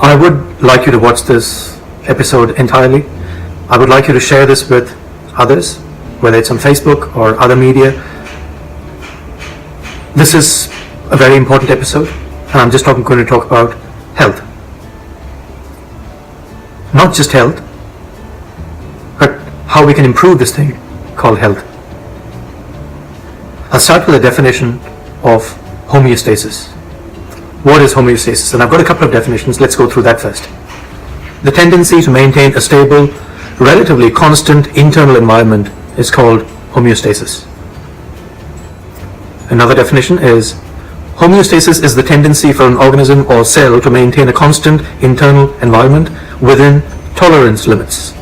I would like you to watch this episode entirely. I would like you to share this with others, whether it's on Facebook or other media. This is a very important episode, and I'm just going to talk about health. Not just health, but how we can improve this thing called health. I'll start with a definition of homeostasis. What is homeostasis? And I've got a couple of definitions. Let's go through that first. The tendency to maintain a stable, relatively constant internal environment is called homeostasis. Another definition is homeostasis is the tendency for an organism or cell to maintain a constant internal environment within tolerance limits.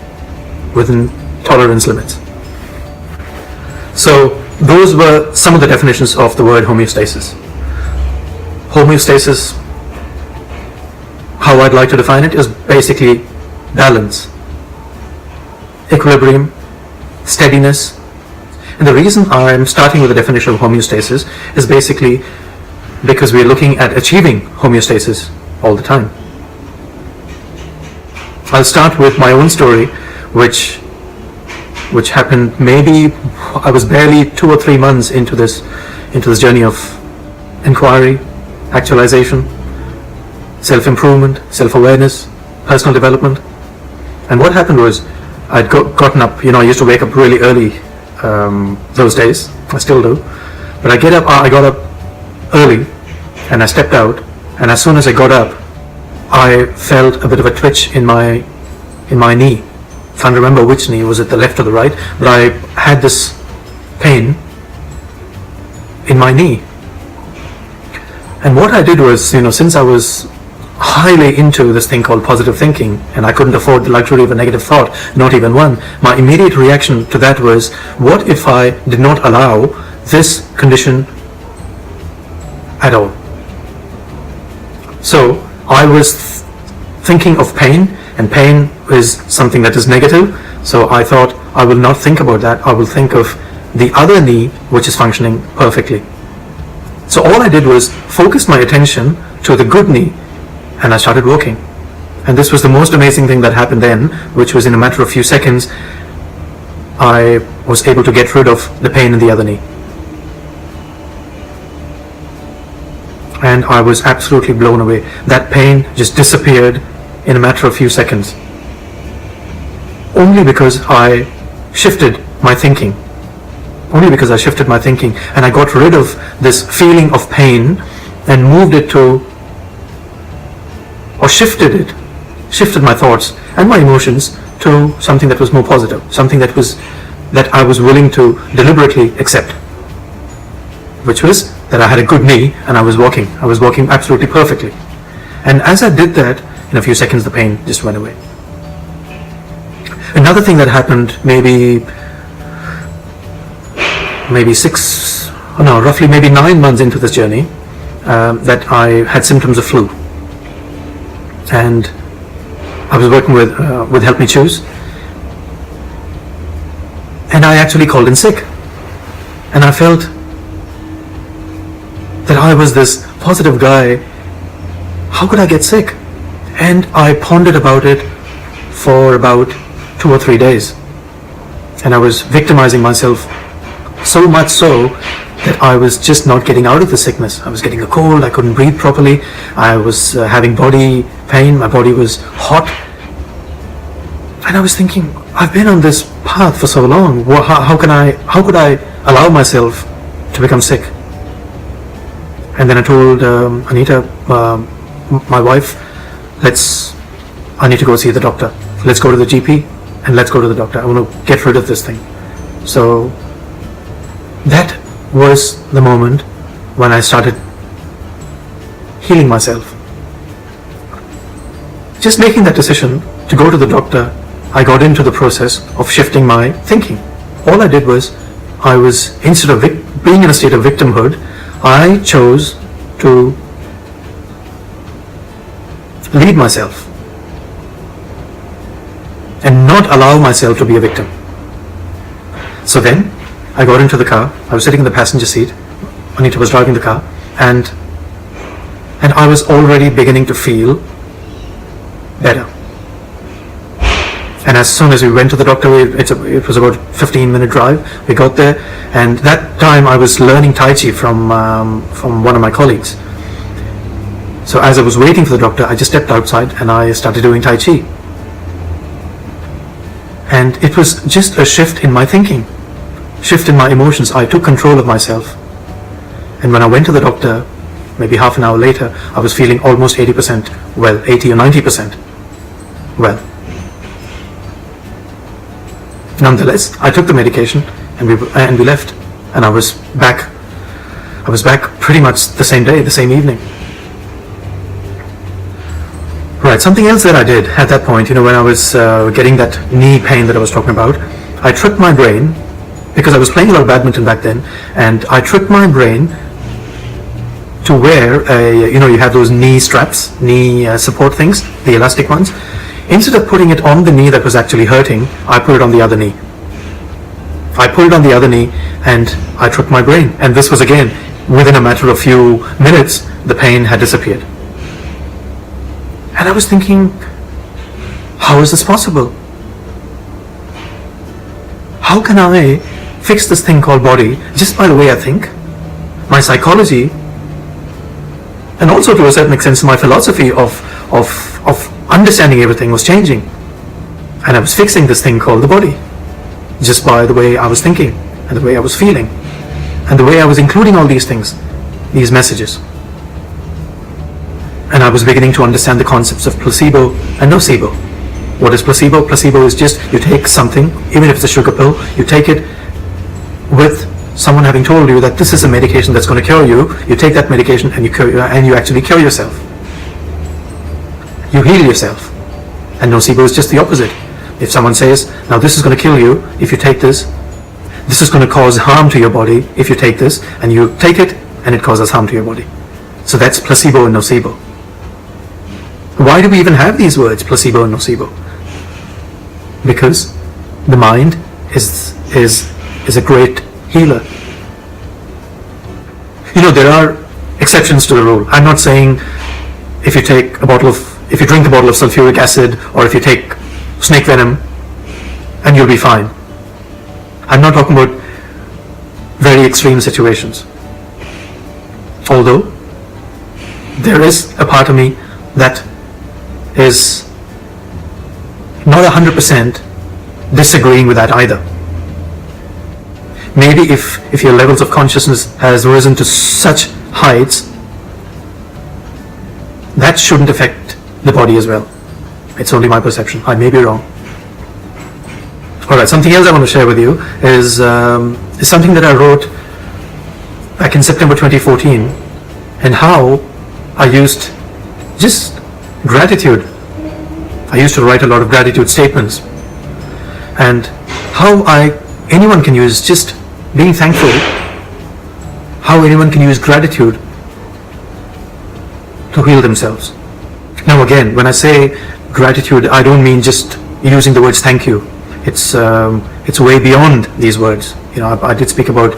So those were some of the definitions of the word homeostasis. Homeostasis, how I'd like to define it, is basically balance, equilibrium, steadiness. And the reason I'm starting with the definition of homeostasis is basically because we're looking at achieving homeostasis all the time. I'll start with my own story, which happened maybe I was barely 2 or 3 months into this journey of inquiry, actualization, self-improvement, self-awareness, personal development. And what happened was I'd gotten up, I used to wake up really early those days. I still do. But I got up early and I stepped out, and as soon as I got up, I felt a bit of a twitch in my knee. I can't remember which knee, was it the left or the right, but I had this pain in my knee. And what I did was, since I was highly into this thing called positive thinking, and I couldn't afford the luxury of a negative thought, not even one, my immediate reaction to that was, what if I did not allow this condition at all? So I was thinking of pain, and pain is something that is negative, so I thought I will not think about that. I will think of the other knee, which is functioning perfectly. So all I did was focus my attention to the good knee, and I started walking. And this was the most amazing thing that happened then, which was in a matter of a few seconds, I was able to get rid of the pain in the other knee. And I was absolutely blown away. That pain just disappeared in a matter of a few seconds. Only because I shifted my thinking. And I got rid of this feeling of pain and moved it to, or shifted my thoughts and my emotions to something that was more positive, something that I was willing to deliberately accept, which was that I had a good knee and I was walking absolutely perfectly. And as I did that, in a few seconds the pain just went away. Another thing that happened roughly 9 months into this journey, that I had symptoms of flu. And I was working with Help Me Choose, and I actually called in sick. And I felt that I was this positive guy. How could I get sick? And I pondered about it for about 2 or 3 days. And I was victimizing myself so much so that I was just not getting out of the sickness. I was getting a cold, I couldn't breathe properly, I was having body pain, my body was hot. And I was thinking, I've been on this path for so long, how could I allow myself to become sick? And then I told Anita, my wife, I need to go see the doctor. Let's go to the GP and let's go to the doctor. I want to get rid of this thing. So that was the moment when I started healing myself. Just making that decision to go to the doctor, I got into the process of shifting my thinking. All I did was, instead of being in a state of victimhood, I chose to lead myself and not allow myself to be a victim. So then I got into the car. I was sitting in the passenger seat. Anita was driving the car, and I was already beginning to feel better. And as soon as we went to the doctor, it was about a 15-minute drive. We got there, and that time I was learning Tai Chi from one of my colleagues. So as I was waiting for the doctor, I just stepped outside and I started doing Tai Chi. And it was just a shift in my thinking, shift in my emotions. I took control of myself. And when I went to the doctor, maybe half an hour later, I was feeling almost 80% well, 80 or 90% well. Nonetheless, I took the medication and we left, and I was back pretty much the same day, the same evening. Right, something else that I did at that point, when I was getting that knee pain that I was talking about, I tricked my brain, because I was playing a lot of badminton back then, and I tricked my brain to wear you have those knee straps, knee support things, the elastic ones. Instead of putting it on the knee that was actually hurting, I put it on the other knee. I put it on the other knee and I tricked my brain. And this was, again, within a matter of a few minutes, the pain had disappeared. And I was thinking, how is this possible? How can I fix this thing called body just by the way I think? My psychology, and also to a certain extent my philosophy of understanding everything was changing. And I was fixing this thing called the body just by the way I was thinking and the way I was feeling and the way I was including all these things, these messages. And I was beginning to understand the concepts of placebo and nocebo. What is placebo? Placebo is just you take something, even if it's a sugar pill, you take it with someone having told you that this is a medication that's going to cure you. You take that medication and you actually cure yourself. You heal yourself. And nocebo is just the opposite. If someone says, now this is going to kill you if you take this, this is going to cause harm to your body if you take this, and you take it and it causes harm to your body. So that's placebo and nocebo. Why do we even have these words, placebo and nocebo? Because the mind is a great healer. There are exceptions to the rule. I'm not saying if you drink a bottle of sulfuric acid, or if you take snake venom, and you'll be fine. I'm not talking about very extreme situations. Although there is a part of me that is not 100% disagreeing with that either. Maybe if your levels of consciousness has risen to such heights, that shouldn't affect the body as well. It's only my perception. I may be wrong. Alright, something else I want to share with you is something that I wrote back in September 2014, and how I used just gratitude. I used to write a lot of gratitude statements, and how anyone can use just being thankful, how anyone can use gratitude to heal themselves. Now again, when I say gratitude, I don't mean just using the words thank you. It's way beyond these words. I did speak about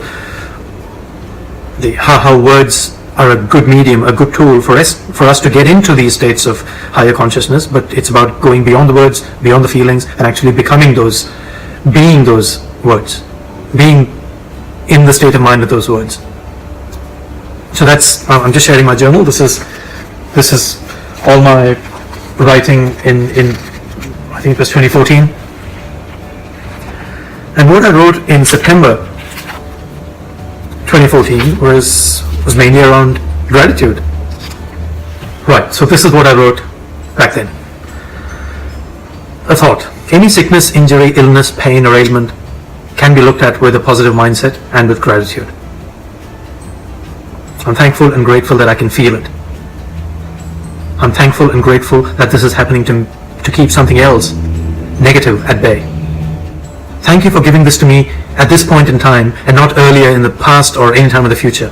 how words are a good medium, a good tool for us to get into these states of higher consciousness, but it's about going beyond the words, beyond the feelings, and actually becoming being those words, being in the state of mind of those words. So I'm just sharing my journal. This is all my writing in I think it was 2014. And what I wrote in September 2014 was mainly around gratitude. Right, so this is what I wrote back then. A thought: any sickness, injury, illness, pain, or ailment can be looked at with a positive mindset and with gratitude. I'm thankful and grateful that I can feel it. I'm thankful and grateful that this is happening to keep something else negative at bay. Thank you for giving this to me at this point in time and not earlier in the past or any time in the future.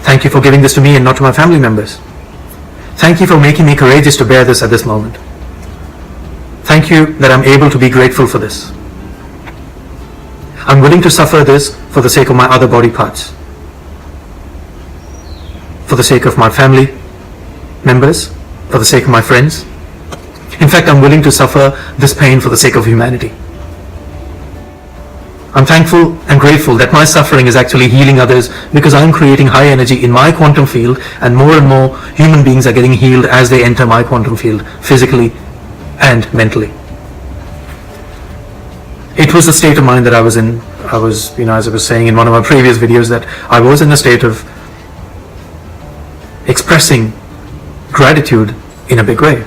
Thank you for giving this to me and not to my family members. Thank you for making me courageous to bear this at this moment. Thank you that I'm able to be grateful for this. I'm willing to suffer this for the sake of my other body parts, for the sake of my family members, for the sake of my friends, In fact, I'm willing to suffer this pain for the sake of humanity. I'm thankful and grateful that my suffering is actually healing others, because I'm creating high energy in my quantum field, and more human beings are getting healed as they enter my quantum field, physically and mentally. It was the state of mind that I was in. I was, as I was saying in one of my previous videos, that I was in a state of expressing gratitude in a big way.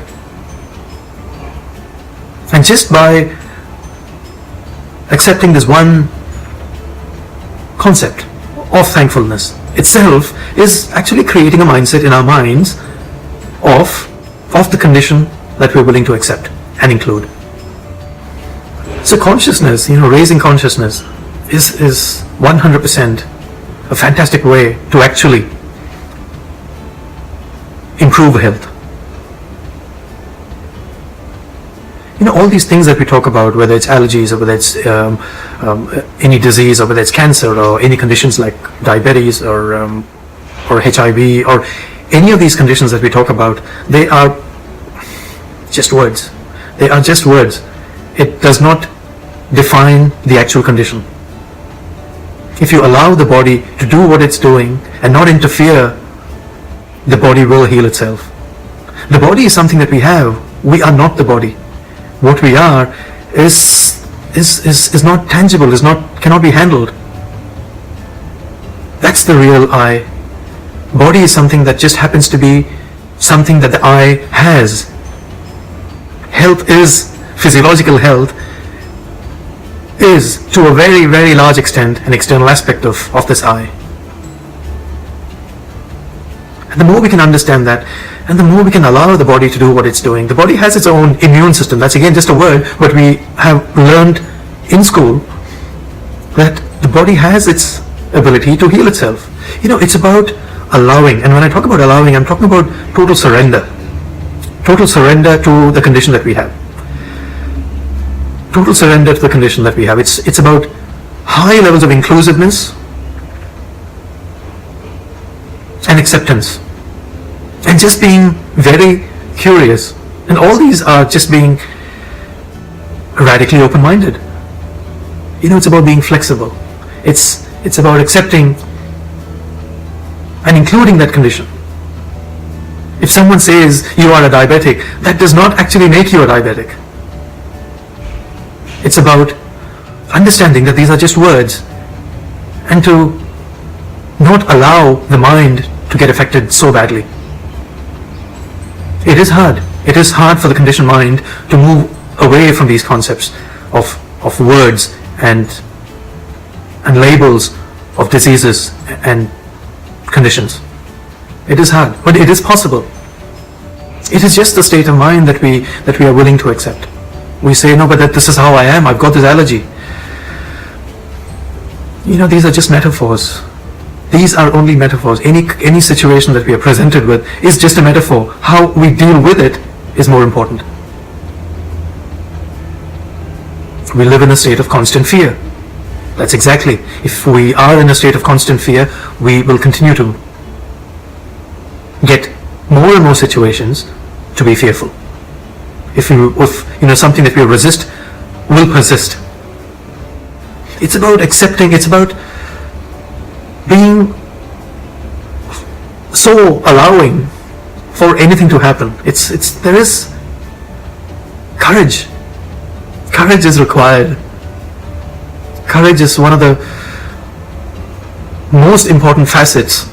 And just by accepting this one concept of thankfulness itself is actually creating a mindset in our minds of the condition that we're willing to accept and include. So consciousness, raising consciousness is 100% a fantastic way to actually improve health. All these things that we talk about, whether it's allergies or whether it's any disease or whether it's cancer or any conditions like diabetes or HIV or any of these conditions that we talk about, they are just words. They are just words. It does not define the actual condition. If you allow the body to do what it's doing and not interfere, the body will heal itself. The body is something that we have. We are not the body. What we are is not tangible, cannot be handled. That's the real I. Body is something that just happens to be something that the I has. Health is, physiological health is to a very, very large extent an external aspect of this I. And the more we can understand that, and the more we can allow the body to do what it's doing. The body has its own immune system. That's again just a word, but we have learned in school that the body has its ability to heal itself. It's about allowing. And when I talk about allowing, I'm talking about total surrender. Total surrender to the condition that we have. Total surrender to the condition that we have. It's about high levels of inclusiveness and acceptance. And just being very curious. And all these are just being radically open-minded. It's about being flexible. It's about accepting and including that condition. If someone says you are a diabetic, that does not actually make you a diabetic. It's about understanding that these are just words, and to not allow the mind to get affected so badly. It is hard. It is hard for the conditioned mind to move away from these concepts of words and labels of diseases and conditions. It is hard, but it is possible. It is just the state of mind that we are willing to accept. We say, no, but this is how I am. I've got this allergy. These are just metaphors. These are only metaphors. Any situation that we are presented with is just a metaphor. How we deal with it is more important. We live in a state of constant fear. That's exactly. If we are in a state of constant fear, we will continue to get more and more situations to be fearful. If something that we resist will persist. It's about accepting. It's about being so allowing for anything to happen. There is courage. Courage is required. Courage is one of the most important facets,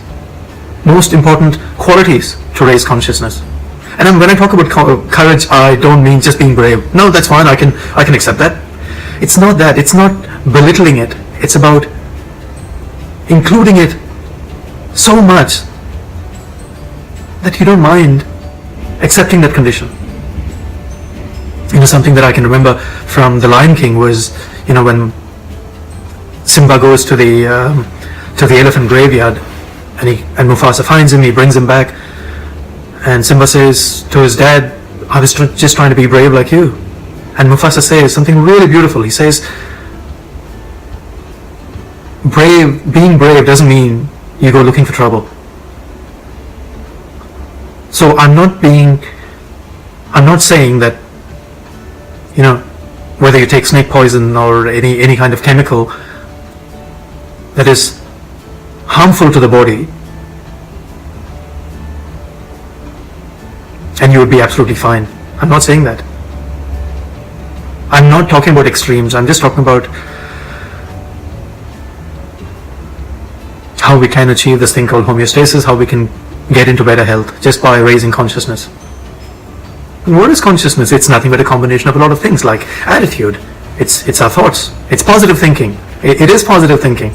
most important qualities to raise consciousness. And when I talk about courage, I don't mean just being brave. No, that's fine. I can accept that. It's not that. It's not belittling it. It's about including it so much that you don't mind accepting that condition. Something that I can remember from The Lion King was, when Simba goes to the elephant graveyard, and Mufasa finds him, he brings him back, and Simba says to his dad, I was just trying to be brave like you. And Mufasa says something really beautiful. He says, being brave doesn't mean you go looking for trouble. So I'm not saying that whether you take snake poison or any kind of chemical that is harmful to the body, and you would be absolutely fine. I'm not saying that. I'm not talking about extremes. I'm just talking about how we can achieve this thing called homeostasis, how we can get into better health just by raising consciousness. And what is consciousness? It's nothing but a combination of a lot of things, like attitude. It's our thoughts. It's positive thinking. It is positive thinking.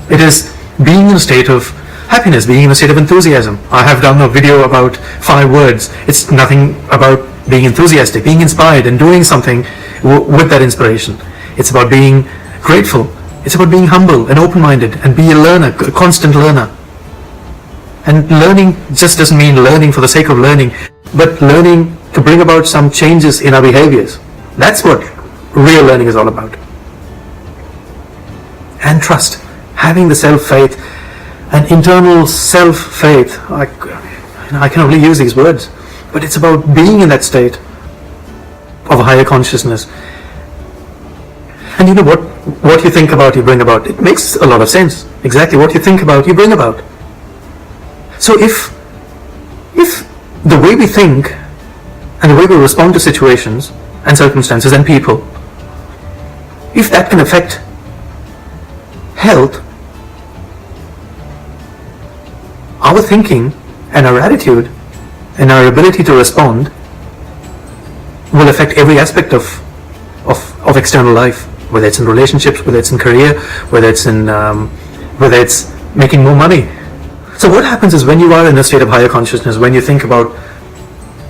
It is being in a state of happiness, being in a state of enthusiasm. I have done a video about 5 words. It's nothing about being enthusiastic, being inspired and doing something with that inspiration. It's about being grateful. It's about being humble and open-minded and be a learner, a constant learner. And learning just doesn't mean learning for the sake of learning, but learning to bring about some changes in our behaviors. That's what real learning is all about. And trust, having the self-faith, an internal self-faith. I can only use these words, but it's about being in that state of a higher consciousness. And what you think about, you bring about. It makes a lot of sense. Exactly what you think about, you bring about. So if the way we think and the way we respond to situations and circumstances and people, if that can affect health, our thinking and our attitude and our ability to respond will affect every aspect of external life, whether it's in relationships, whether it's in career, whether it's making more money. So what happens is, when you are in a state of higher consciousness, when you think about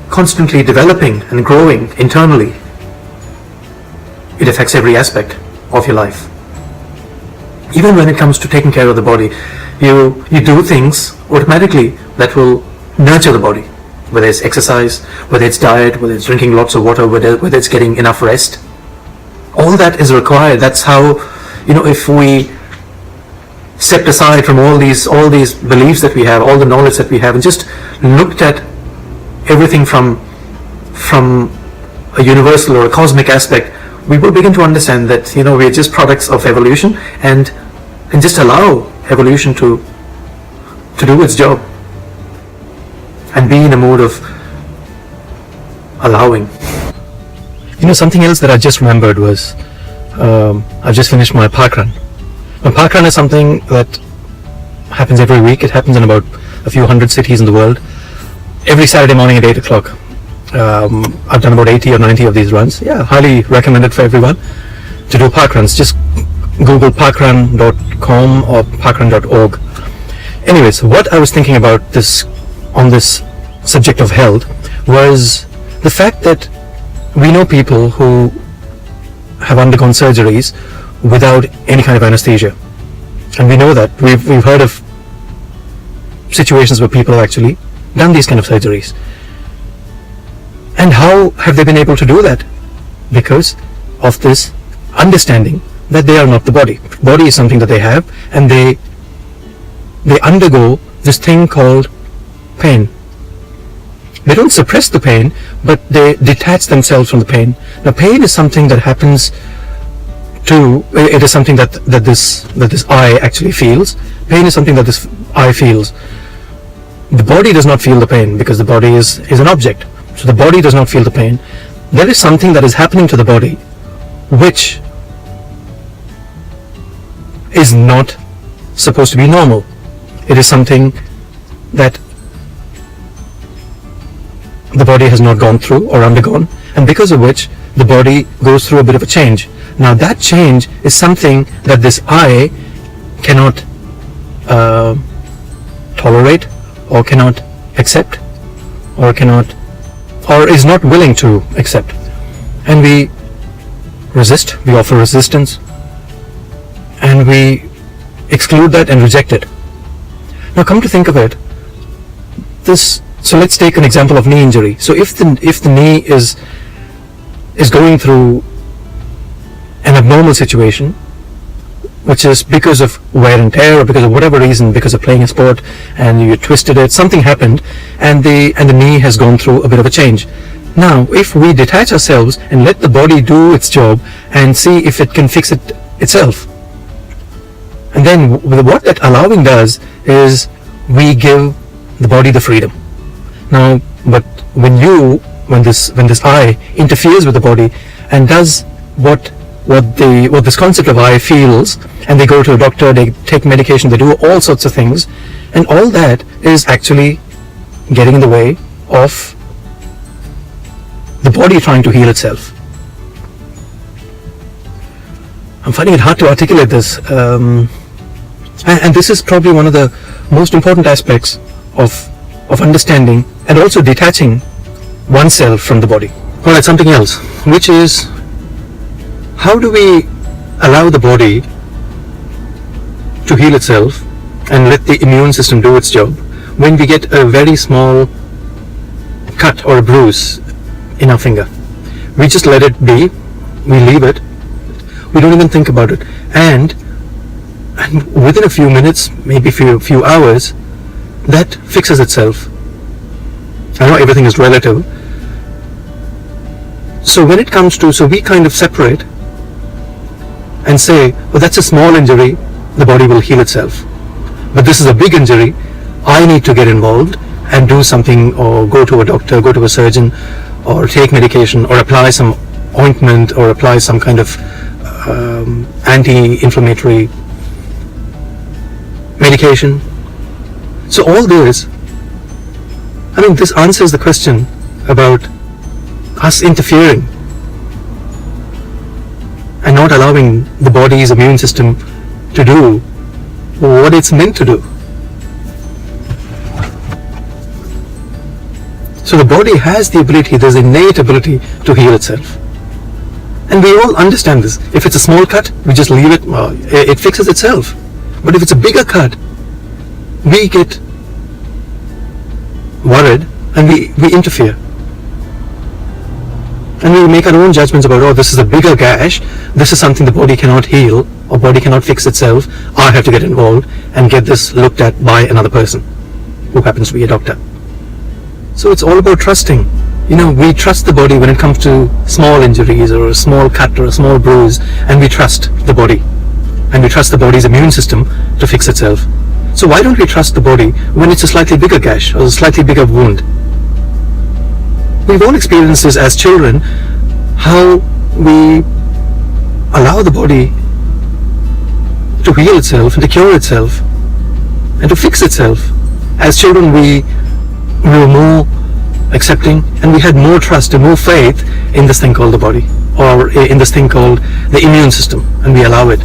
constantly developing and growing internally, it affects every aspect of your life. Even when it comes to taking care of the body, you do things automatically that will nurture the body, whether it's exercise, whether it's diet, whether it's drinking lots of water, whether it's getting enough rest. All that is required. That's how, if we stepped aside from all these beliefs that we have, all the knowledge that we have, and just looked at everything from a universal or a cosmic aspect, we will begin to understand that we are just products of evolution, and just allow evolution to do its job and be in a mode of allowing. Something else that I just remembered was I've just finished my parkrun. My parkrun is something that happens every week. It happens in about a few hundred cities in the world. Every Saturday morning at 8 o'clock. I've done about 80 or 90 of these runs. Yeah, highly recommended for everyone to do parkruns. Just Google parkrun.com or parkrun.org. Anyways, what I was thinking about on this subject of health was the fact that we know people who have undergone surgeries without any kind of anesthesia, and we know that we've heard of situations where people have actually done these kind of surgeries. And how have they been able to do that? Because of this understanding that they are not the body. Body is something that they have, and they undergo this thing called pain. They don't suppress the pain, but they detach themselves from the pain. Now, pain is something that happens it is something that this eye actually feels. Pain is something that this eye feels. The body does not feel the pain, because the body is an object. So the body does not feel the pain. There is something that is happening to the body which is not supposed to be normal. It is something that the body has not gone through or undergone, and because of which the body goes through a bit of a change. Now, that change is something that this eye cannot tolerate, or cannot accept, or is not willing to accept. And we resist, we offer resistance, and we exclude that and reject it. Now, come to think of it, so let's take an example of knee injury. So if the knee is going through an abnormal situation, which is because of wear and tear, or because of whatever reason, because of playing a sport and you twisted it, something happened, and the knee has gone through a bit of a change. Now, if we detach ourselves and let the body do its job and see if it can fix it itself, and then what that allowing does is we give the body the freedom. Now, but when this I interferes with the body and does what this concept of I feels, and they go to a doctor, they take medication, they do all sorts of things, and all that is actually getting in the way of the body trying to heal itself. I'm finding it hard to articulate this, and this is probably one of the most important aspects of understanding and also detaching oneself from the body. Alright, something else, which is, how do we allow the body to heal itself and let the immune system do its job when we get a very small cut or a bruise in our finger? We just let it be, we leave it, we don't even think about it, and within a few minutes, maybe few hours, that fixes itself. I know everything is relative. So when it comes to, so we kind of separate and say, well, that's a small injury, the body will heal itself. But this is a big injury, I need to get involved and do something, or go to a doctor, go to a surgeon, or take medication, or apply some ointment, or apply some kind of anti-inflammatory medication. So all this, I mean, this answers the question about us interfering and not allowing the body's immune system to do what it's meant to do. So the body has the ability, there's innate ability to heal itself. And we all understand this. If it's a small cut, we just leave it, it fixes itself. But if it's a bigger cut, we get worried and we interfere. And we make our own judgments about, oh, this is a bigger gash, this is something the body cannot heal, or body cannot fix itself, I have to get involved and get this looked at by another person who happens to be a doctor. So it's all about trusting. You know, we trust the body when it comes to small injuries or a small cut or a small bruise, and we trust the body. And we trust the body's immune system to fix itself. So why don't we trust the body when it's a slightly bigger gash or a slightly bigger wound? We've all experienced this as children, how we allow the body to heal itself and to cure itself and to fix itself. As children, we were more accepting, and we had more trust and more faith in this thing called the body, or in this thing called the immune system, and we allow it.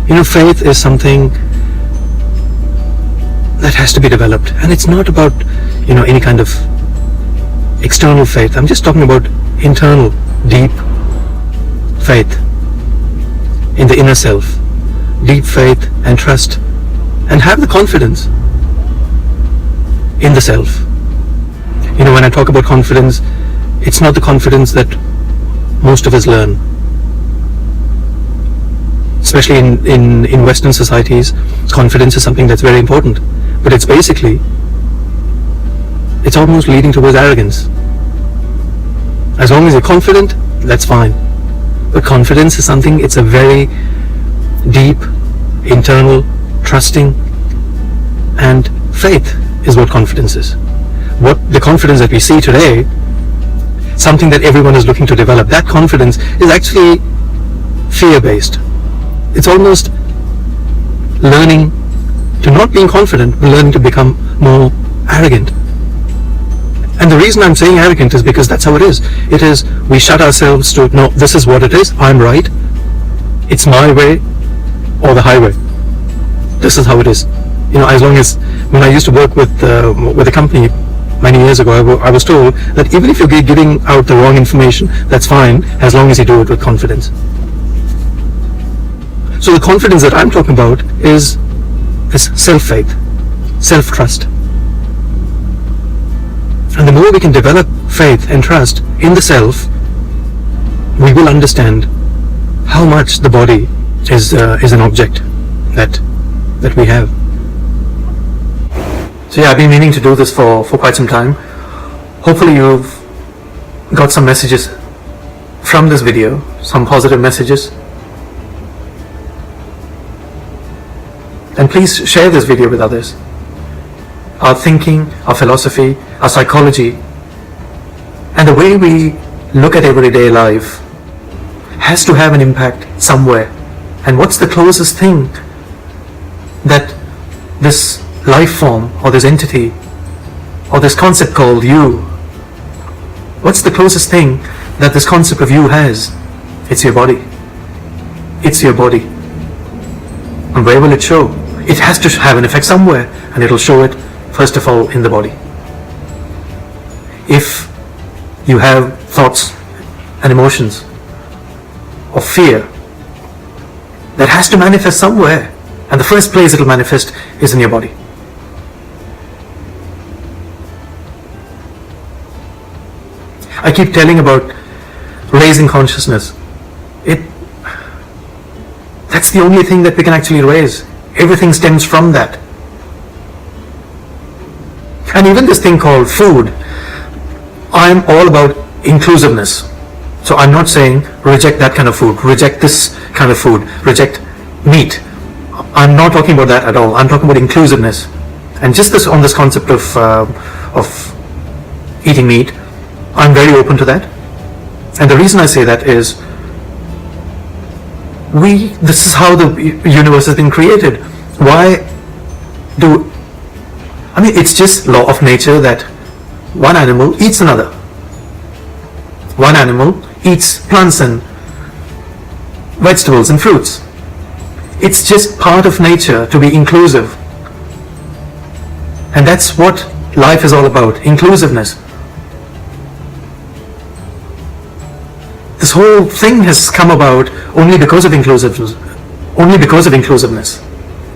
You know, faith is something that has to be developed, and it's not about, you know, any kind of external faith. I'm just talking about internal, deep faith in the inner self, deep faith and trust, and have the confidence in the self. You know, when I talk about confidence, it's not the confidence that most of us learn, especially in Western societies. Confidence is something that's very important, but it's basically, it's almost leading towards arrogance. As long as you're confident, that's fine. But confidence is something, it's a very deep, internal, trusting, and faith is what confidence is. What the confidence that we see today, something that everyone is looking to develop, that confidence is actually fear-based. It's almost learning to not being confident, but learning to become more arrogant. And the reason I'm saying arrogant is because that's how it is. It is, we shut ourselves to, no, this is what it is, I'm right, it's my way or the highway. This is how it is. You know, as long as, when I used to work with a company many years ago, I was told that even if you're giving out the wrong information, that's fine, as long as you do it with confidence. So the confidence that I'm talking about is self-faith, self-trust. And the more we can develop faith and trust in the self, we will understand how much the body is an object that we have. So yeah, I've been meaning to do this for quite some time. Hopefully you've got some messages from this video, some positive messages. And please share this video with others. Our thinking, our philosophy, our psychology, and the way we look at everyday life has to have an impact somewhere. And what's the closest thing that this life form or this entity or this concept called you, what's the closest thing that this concept of you has? It's your body. It's your body. And where will it show? It has to have an effect somewhere, and it'll show it first of all in the body. If you have thoughts and emotions of fear, that has to manifest somewhere, and the first place it'll manifest is in your body. I keep telling about raising consciousness. That's the only thing that we can actually raise. Everything stems from that. And even this thing called food, I'm all about inclusiveness. So I'm not saying reject that kind of food, reject this kind of food, reject meat. I'm not talking about that at all. I'm talking about inclusiveness. And just on this concept of eating meat, I'm very open to that. And the reason I say that is, this is how the universe has been created. It's just law of nature that one animal eats another. One animal eats plants and vegetables and fruits. It's just part of nature to be inclusive. And that's what life is all about, inclusiveness. This whole thing has come about only because of inclusiveness,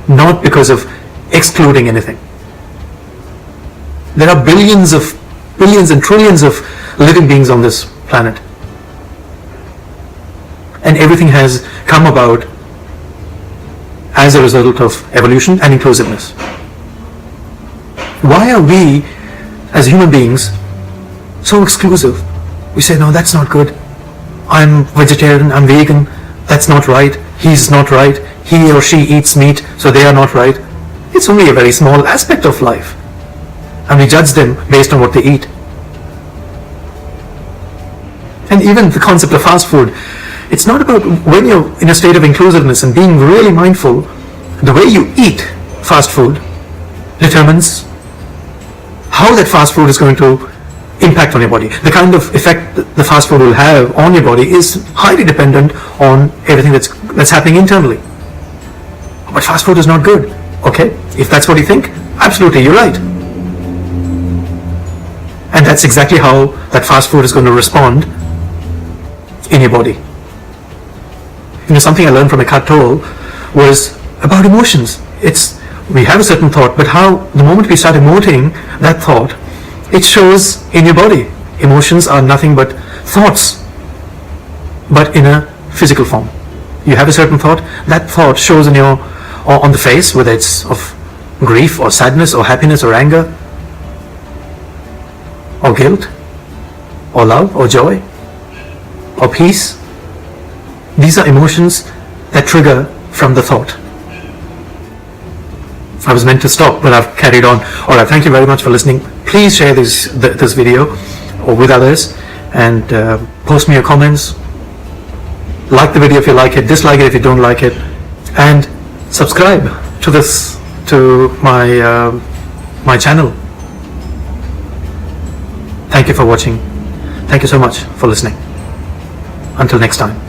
not because of excluding anything. There are billions and trillions of living beings on this planet, and everything has come about as a result of evolution and inclusiveness. Why are we as human beings so exclusive? We say, no, that's not good. I'm vegetarian, I'm vegan, that's not right, he's not right, he or she eats meat, so they are not right. It's only a very small aspect of life, and we judge them based on what they eat. And even the concept of fast food, it's not about, when you're in a state of inclusiveness and being really mindful, the way you eat fast food determines how that fast food is going to impact on your body. The kind of effect that the fast food will have on your body is highly dependent on everything that's happening internally. But fast food is not good. Okay, if that's what you think, absolutely, you're right. And that's exactly how that fast food is going to respond in your body. Something I learned from Eckhart Tolle was about emotions. We have a certain thought, but the moment we start emoting that thought, it shows in your body. Emotions are nothing but thoughts, but in a physical form. You have a certain thought, that thought shows on the face, whether it's of grief or sadness or happiness or anger or guilt or love or joy or peace. These are emotions that trigger from the thought. I was meant to stop, but I've carried on. Alright, thank you very much for listening. Please share this video with others, and post me your comments. Like the video if you like it, dislike it if you don't like it, and subscribe to my channel. Thank you for watching. Thank you so much for listening. Until next time.